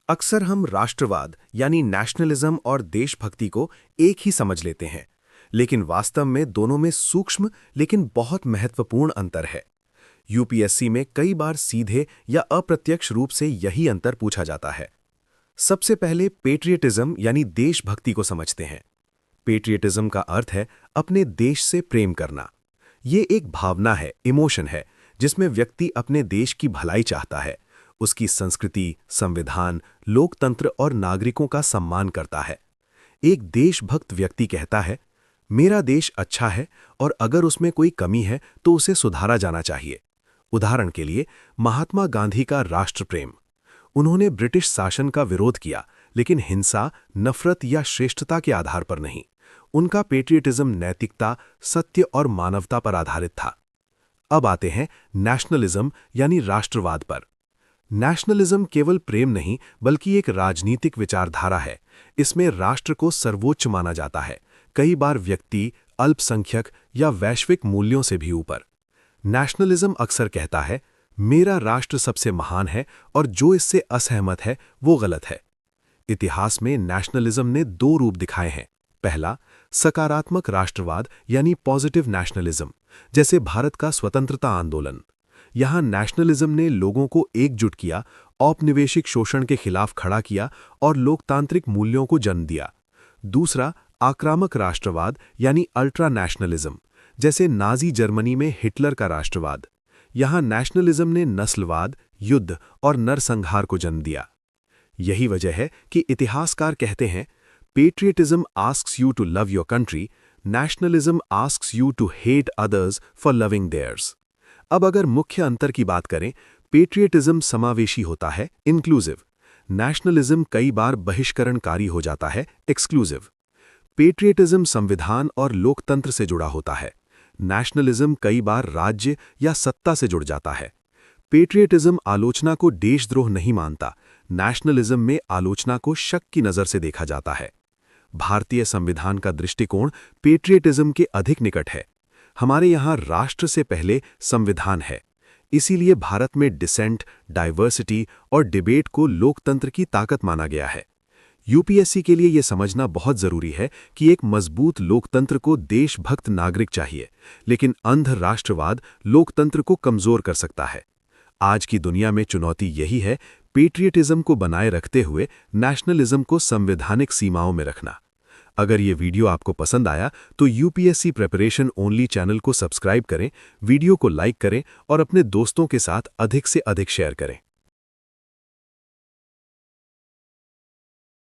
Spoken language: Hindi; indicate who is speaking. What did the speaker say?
Speaker 1: अक्सर हम राष्ट्रवाद यानी नेशनलिज्म और देशभक्ति को एक ही समझ लेते हैं, लेकिन वास्तव में दोनों में सूक्ष्म लेकिन बहुत महत्वपूर्ण अंतर है। यूपीएससी में कई बार सीधे या अप्रत्यक्ष रूप से यही अंतर पूछा जाता है। सबसे पहले पेट्रियटिज्म यानी देशभक्ति को समझते हैं। पेट्रियटिज्म का अर्थ है अपने देश से प्रेम करना। ये एक भावना है, इमोशन है, जिसमें व्यक्ति अपने देश की भलाई चाहता है, उसकी संस्कृति, संविधान, लोकतंत्र और नागरिकों का सम्मान करता है। एक देशभक्त व्यक्ति कहता है, मेरा देश अच्छा है और अगर उसमें कोई कमी है तो उसे सुधारा जाना चाहिए। उदाहरण के लिए महात्मा गांधी का राष्ट्र प्रेम। उन्होंने ब्रिटिश शासन का विरोध किया, लेकिन हिंसा, नफरत या श्रेष्ठता के आधार पर नहीं। उनका पेट्रियटिज्म नैतिकता, सत्य और मानवता पर आधारित था। अब आते हैं नेशनलिज्म यानी राष्ट्रवाद पर। नेशनलिज्म केवल प्रेम नहीं बल्कि एक राजनीतिक विचारधारा है। इसमें राष्ट्र को सर्वोच्च माना जाता है, कई बार व्यक्ति, अल्पसंख्यक या वैश्विक मूल्यों से भी ऊपर। नेशनलिज्म अक्सर कहता है, मेरा राष्ट्र सबसे महान है और जो इससे असहमत है वो गलत है। इतिहास में नेशनलिज्म ने दो रूप दिखाए हैं। पहला, सकारात्मक राष्ट्रवाद यानी पॉजिटिव नेशनलिज्म, जैसे भारत का स्वतंत्रता आंदोलन। यहाँ नेशनलिज्म ने लोगों को एकजुट किया, औपनिवेशिक शोषण के खिलाफ खड़ा किया और लोकतांत्रिक मूल्यों को जन्म दिया। दूसरा, आक्रामक राष्ट्रवाद यानी अल्ट्रा नेशनलिज्म, जैसे नाजी जर्मनी में हिटलर का राष्ट्रवाद। यहाँ नेशनलिज्म ने नस्लवाद, युद्ध और नरसंहार को जन्म दिया। यही वजह है कि इतिहासकार कहते हैं, patriotism asks you to love your country, nationalism asks you to hate others for loving theirs. अब अगर मुख्य अंतर की बात करें, पेट्रियटिज्म समावेशी होता है, इंक्लूसिव। नेशनलिज्म कई बार बहिष्करणकारी हो जाता है, एक्सक्लूसिव। पेट्रियटिज्म संविधान और लोकतंत्र से जुड़ा होता है। नेशनलिज्म कई बार राज्य या सत्ता से जुड़ जाता है। पेट्रियटिज्म आलोचना को देशद्रोह नहीं मानता, नेशनलिज्म में आलोचना को शक की नज़र से देखा जाता है। भारतीय संविधान का दृष्टिकोण पेट्रियटिज्म के अधिक निकट है। हमारे यहाँ राष्ट्र से पहले संविधान है। इसीलिए भारत में डिसेंट, डाइवर्सिटी और डिबेट को लोकतंत्र की ताकत माना गया है। यूपीएससी के लिए यह समझना बहुत जरूरी है कि एक मजबूत लोकतंत्र को देशभक्त नागरिक चाहिए, लेकिन अंध राष्ट्रवाद लोकतंत्र को कमजोर कर सकता है। आज की दुनिया में चुनौती यही है, पेट्रियटिज्म को बनाए रखते हुए नेशनलिज्म को संवैधानिक सीमाओं में रखना। अगर ये वीडियो आपको पसंद आया तो यूपीएससी प्रिपरेशन ओनली चैनल को सब्सक्राइब करें, वीडियो को लाइक करें और अपने दोस्तों के साथ अधिक से अधिक शेयर करें।